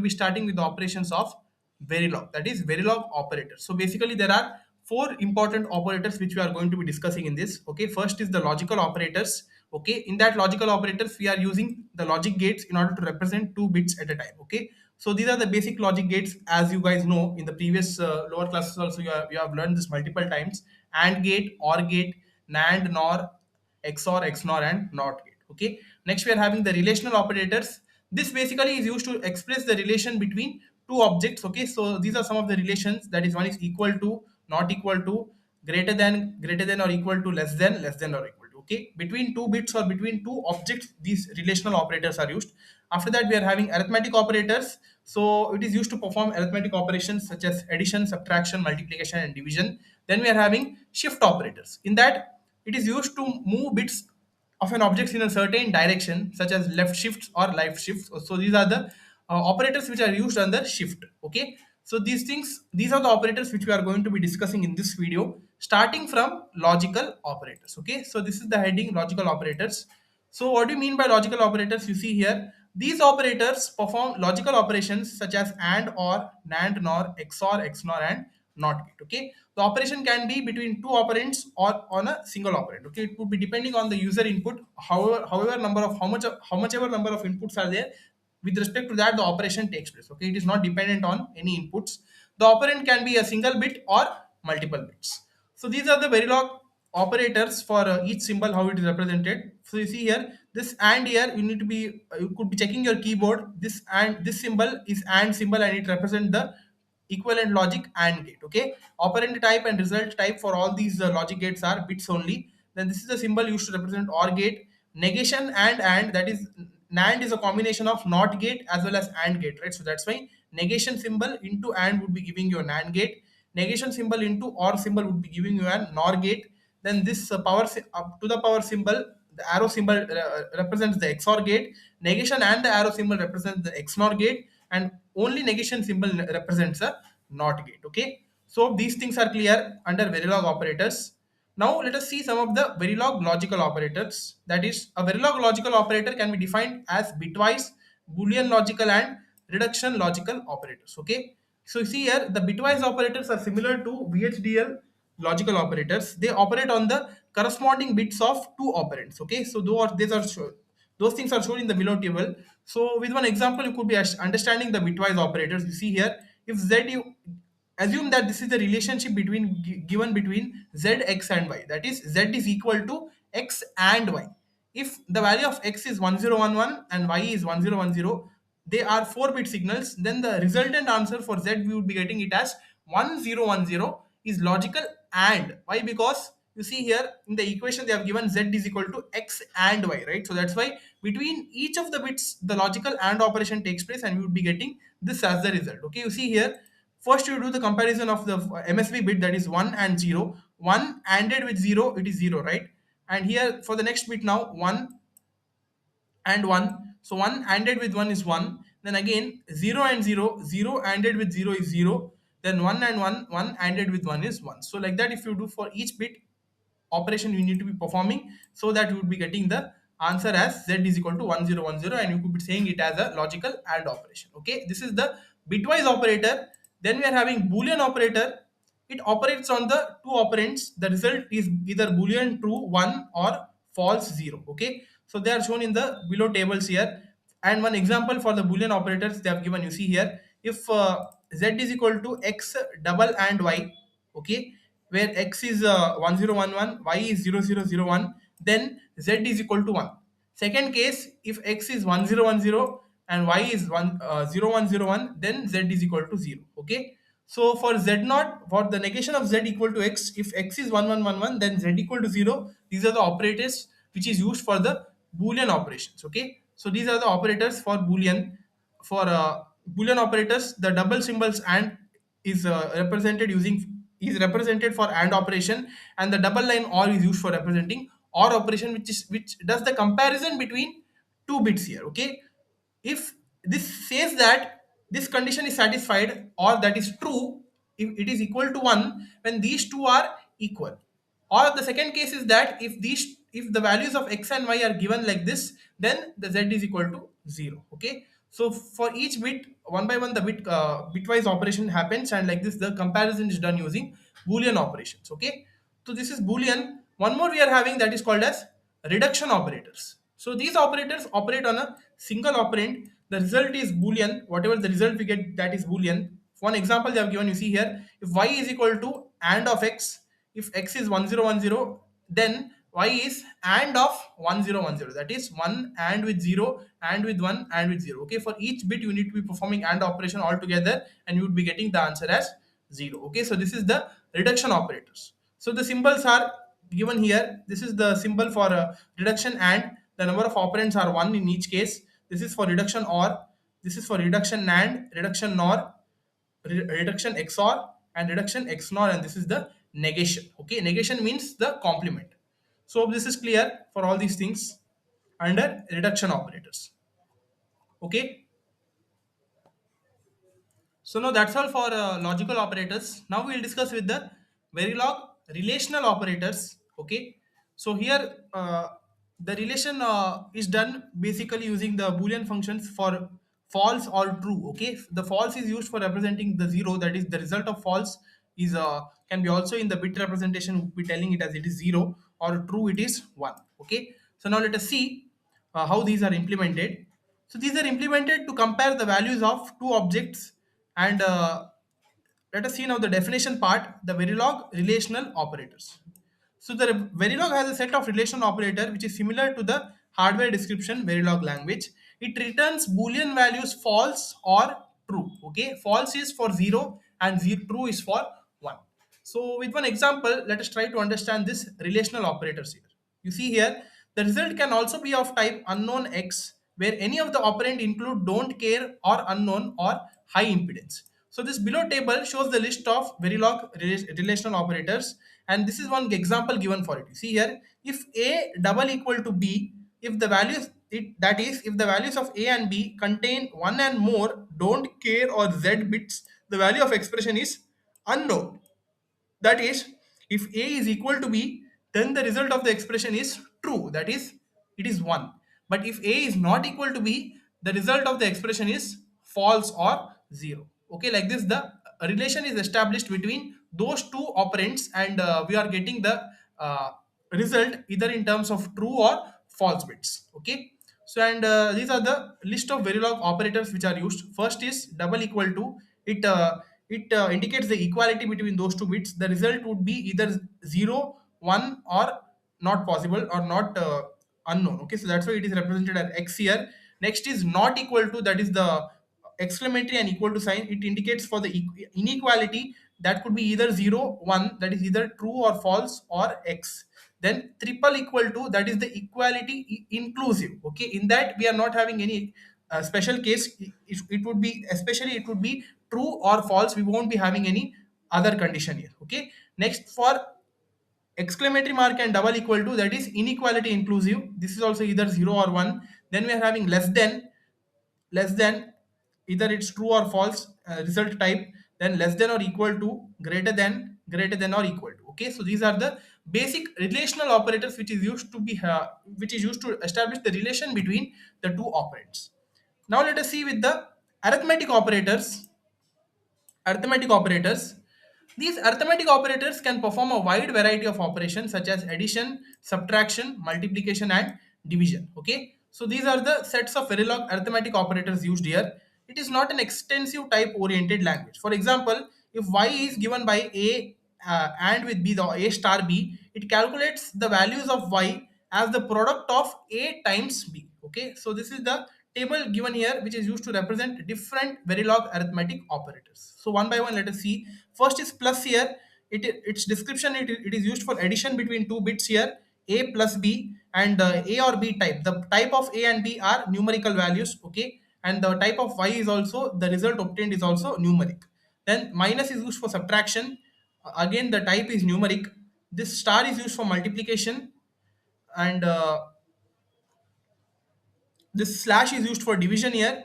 be starting with the operations of Verilog, that is Verilog operators. So basically, there are four important operators which we are going to be discussing in this. Okay, first is the logical operators. Okay, in that logical operators, we are using the logic gates in order to represent two bits at a time. Okay, so these are the basic logic gates, as you guys know in the previous lower classes also. You have learned this multiple times: AND gate, OR gate, NAND, NOR, XOR, XNOR, and NOT gate. Okay. Next, we are having the relational operators. This basically is used to express the relation between two objects. Okay. So these are some of the relations. That is, one is equal to, not equal to, greater than or equal to, less than or equal to. Okay. Between two bits or between two objects, these relational operators are used. After that, we are having arithmetic operators. So it is used to perform arithmetic operations such as addition, subtraction, multiplication, and division. Then we are having shift operators. In that, it is used to move bits of an object in a certain direction, such as left shifts or right shifts. So these are the operators which are used under shift. Okay. So these are the operators which we are going to be discussing in this video, starting from logical operators. Okay. So this is the heading, logical operators. So what do you mean by logical operators? You see here, these operators perform logical operations such as AND, OR, NAND, NOR, XOR, XNOR, and NOT gate. Okay, the operation can be between two operands or on a single operand. Okay, it would be depending on the user input. However number of how much ever number of inputs are there, with respect to that the operation takes place. Okay, it is not dependent on any inputs. The operand can be a single bit or multiple bits. So these are the Verilog operators for each symbol, how it is represented. So you see here, this and here you need to be you could be checking your keyboard. This and this symbol is and symbol, and it represents the equivalent logic and gate. Okay, operand type and result type for all these logic gates are bits only. Then this is the symbol used to represent OR gate. Negation and, that is, NAND is a combination of NOT gate as well as AND gate, right? So that's why negation symbol into AND would be giving you a NAND gate. Negation symbol into OR symbol would be giving you an NOR gate. Then this up to the power symbol, the arrow symbol represents the XOR gate. Negation and the arrow symbol represents the XNOR gate, and only negation symbol represents a NOT gate. Okay, so these things are clear under Verilog operators. Now let us see some of the Verilog logical operators. That is, a Verilog logical operator can be defined as bitwise, Boolean logical, and reduction logical operators. Okay, so you see here, the bitwise operators are similar to VHDL logical operators. They operate on the corresponding bits of two operands. Okay, so those things are shown in the below table. So with one example, you could be understanding the bitwise operators. You see here, if z, you assume that this is the relationship given between z, x, and y. That is, z is equal to x and y. If the value of x is 1011 and y is 1010, they are 4-bit signals. Then the resultant answer for z, we would be getting it as 1010 is logical and. Why? Because you see here in the equation they have given z is equal to x and y, right? So that's why between each of the bits the logical and operation takes place, and we would be getting this as the result. Okay, you see here, first you do the comparison of the MSB bit, that is 1 and 0. 1 ANDed with 0, it is 0, right? And here for the next bit, now 1 and 1. So 1 ANDed with 1 is 1. Then again 0 and 0. 0 ANDed with 0 is 0. Then 1 and 1. 1 ANDed with 1 is 1. So like that, if you do for each bit operation you need to be performing, so that you would be getting the answer as z is equal to 1010, and you could be saying it as a logical AND operation. Okay, this is the bitwise operator. Then we are having Boolean operator. It operates on the two operands. The result is either Boolean true 1 or false 0. Okay, so they are shown in the below tables here. And one example for the Boolean operators they have given, you see here, if z is equal to x double and y. Okay, where x is 1011, y is 0001, then z is equal to 1. Second case, if x is 1010 and y is 0101, then z is equal to 0. Okay, so for z naught, for the negation of z equal to x, if x is 1111, then z equal to 0. These are the operators which is used for the Boolean operations. Okay, so these are the operators for Boolean. For Boolean operators, the double symbols and is represented for AND operation, and the double line OR is used for representing OR operation, which does the comparison between two bits here. Okay, if this says that this condition is satisfied or that is true, if it is equal to 1 when these two are equal. Or the second case is that if the values of x and y are given like this, then the z is equal to 0. Okay, So for each bit, one by one, the bitwise operation happens, and like this, the comparison is done using Boolean operations. Okay, so this is Boolean. One more we are having, that is called as reduction operators. So these operators operate on a single operand. The result is Boolean. Whatever the result we get, that is Boolean. One example they have given, you see here, if y is equal to and of x, if x is 1010, then y is and of 1010, that is 1 and with 0 and with 1 and with 0. Okay, for each bit you need to be performing and operation all together, and you would be getting the answer as 0. Okay, so this is the reduction operators. So the symbols are given here. This is the symbol for reduction, and the number of operands are 1 in each case. This is for reduction or, this is for reduction and, reduction nor, reduction XOR, and reduction XNOR, and this is the negation. Okay, negation means the complement. So this is clear for all these things under reduction operators. Okay, so now that's all for logical operators. Now we'll discuss with the Verilog relational operators. Okay, so here the relation is done basically using the Boolean functions for false or true. Okay, the false is used for representing the zero, that is the result of false is can be also in the bit representation, we'll be telling it as it is zero, or true it is one. Okay, so now let us see how these are implemented. So these are implemented to compare the values of two objects, and let us see now the definition part, the Verilog relational operators. So the Verilog has a set of relational operator which is similar to the hardware description Verilog language. It returns Boolean values false or true. Okay, false is for 0 and true is for 1. So with one example, let us try to understand this relational operators here. You see here, the result can also be of type unknown X, where any of the operand include don't care or unknown or high impedance. So this below table shows the list of Verilog relational operators, and this is one example given for it. You see here, if A double equal to B, if the values that is, if the values of A and B contain one and more don't care or Z bits, the value of expression is unknown. That is, if A is equal to B, then the result of the expression is true, that is, it is 1. But if A is not equal to B, the result of the expression is false or 0. Okay, like this, the relation is established between those two operands, and we are getting the uh, result either in terms of true or false bits. Okay, so and these are the list of Verilog operators which are used. First is double equal to. It indicates the equality between those two bits. The result would be either 0, 1, or not possible, or not unknown. Okay, so that's why it is represented as X here. Next is not equal to, that is the exclamatory and equal to sign. It indicates for the inequality, that could be either 0, 1, that is either true or false, or X. Then triple equal to, that is the equality inclusive. Okay, in that we are not having any special case. It would be, especially it would be true or false, we won't be having any other condition here. Okay, next for exclamatory mark and double equal to, that is inequality inclusive. This is also either 0 or 1. Then we are having less than, either it's true or false result type. Then less than or equal to, greater than or equal to. Okay, so these are the basic relational operators which is used to be which is used to establish the relation between the two operands. Now let us see with the arithmetic operators. Arithmetic operators. These arithmetic operators can perform a wide variety of operations such as addition, subtraction, multiplication, and division. Okay, so these are the sets of Verilog arithmetic operators used here. It is not an extensive type oriented language. For example, if y is given by a and with b, the a star b, it calculates the values of y as the product of a times b. Okay, so this is the table given here which is used to represent different Verilog arithmetic operators. So one by one, let us see. First is plus here. Its description, it is used for addition between two bits here, a plus b, and a or b type. The type of a and b are numerical values. Okay, and the type of y is also, the result obtained is also numeric. Then minus is used for subtraction. Again, the type is numeric. This star is used for multiplication, and this slash is used for division here.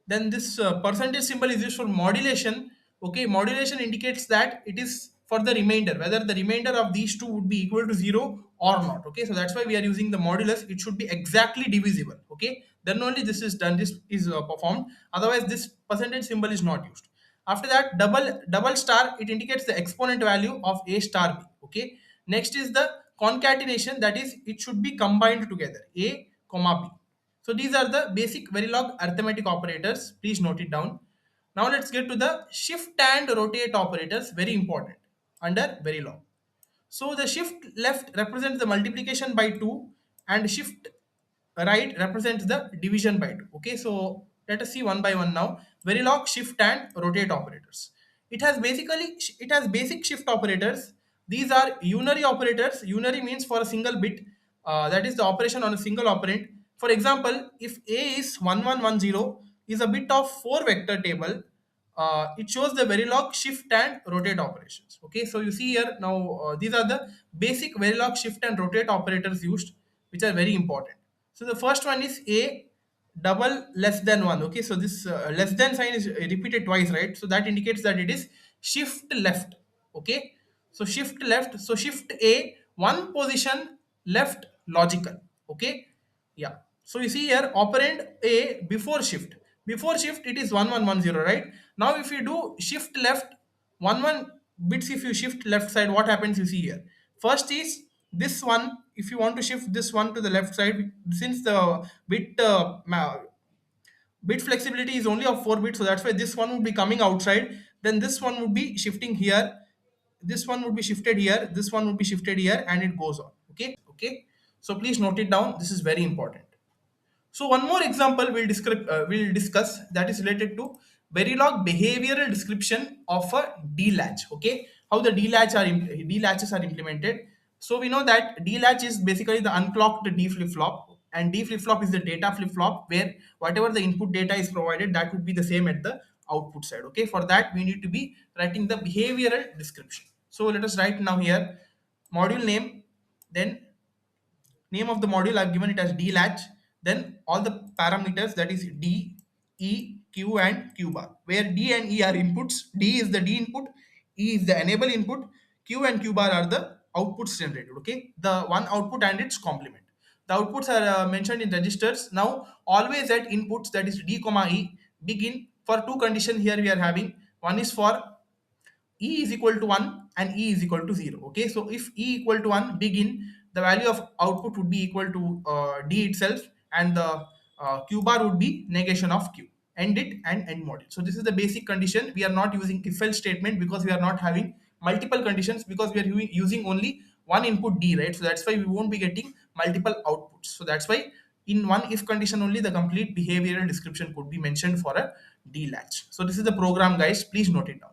Then this percentage symbol is used for modulation. Okay, modulation indicates that it is for the remainder, whether the remainder of these two would be equal to 0 or not. Okay, so that's why we are using the modulus. It should be exactly divisible. Okay, then only this is done, this is performed. Otherwise this percentage symbol is not used. After that, double star, it indicates the exponent value of a star b. Okay, next is the concatenation, that is it should be combined together, a comma b. So these are the basic Verilog arithmetic operators. Please note it down. Now let's get to the shift and rotate operators, very important under Verilog. So the shift left represents the multiplication by 2 and shift right represents the division by 2. Okay, so let us see one by one now. Verilog shift and rotate operators. It has basic shift operators. These are unary operators. Unary means for a single bit, that is the operation on a single operand. For example, if A is 1110 is a bit of 4 vector table, it shows the Verilog shift and rotate operations. Okay, so you see here now, these are the basic Verilog shift and rotate operators used, which are very important. So the first one is a double less than 1. Okay, so this less than sign is repeated twice, right? So that indicates that it is shift left. Okay, so shift left, so shift a one position left logical. Okay, yeah, so you see here operand a before shift it is 1110, right? Now if you do shift left 11 bits, if you shift left side, what happens? You see here, first is this one. If you want to shift this one to the left side, since the bit flexibility is only of 4 bits, so that's why this one would be coming outside, then this one would be shifting here, this one would be shifted here, this one would be shifted here, and it goes on. Okay, so please note it down, this is very important. So one more example we'll discuss, that is related to Verilog behavioral description of a D-latch. Okay, how the D-latches are implemented. So we know that D-latch is basically the unclocked D flip-flop, and D flip-flop is the data flip-flop where whatever the input data is provided, that would be the same at the output side. Okay, for that we need to be writing the behavioral description. So let us write now here module name, then name of the module, I've given it as D-latch, then all the parameters, that is D, E, Q and Q bar, where D and E are inputs. D is the D input, E is the enable input, Q and Q bar are the outputs generated. Okay, the one output and its complement. The outputs are mentioned in registers. Now always at inputs, that is D comma E, begin for two conditions. Here we are having, one is for E is equal to 1 and E is equal to 0. Okay, so if E equal to 1, begin, the value of output would be equal to D itself, and the Q bar would be negation of Q. End it and end module. So this is the basic condition. We are not using if else statement because we are not having multiple conditions, because we are using only one input D, right? So that's why we won't be getting multiple outputs. So that's why in one if condition only the complete behavioral description could be mentioned for a D latch. So this is the program, guys. Please note it down.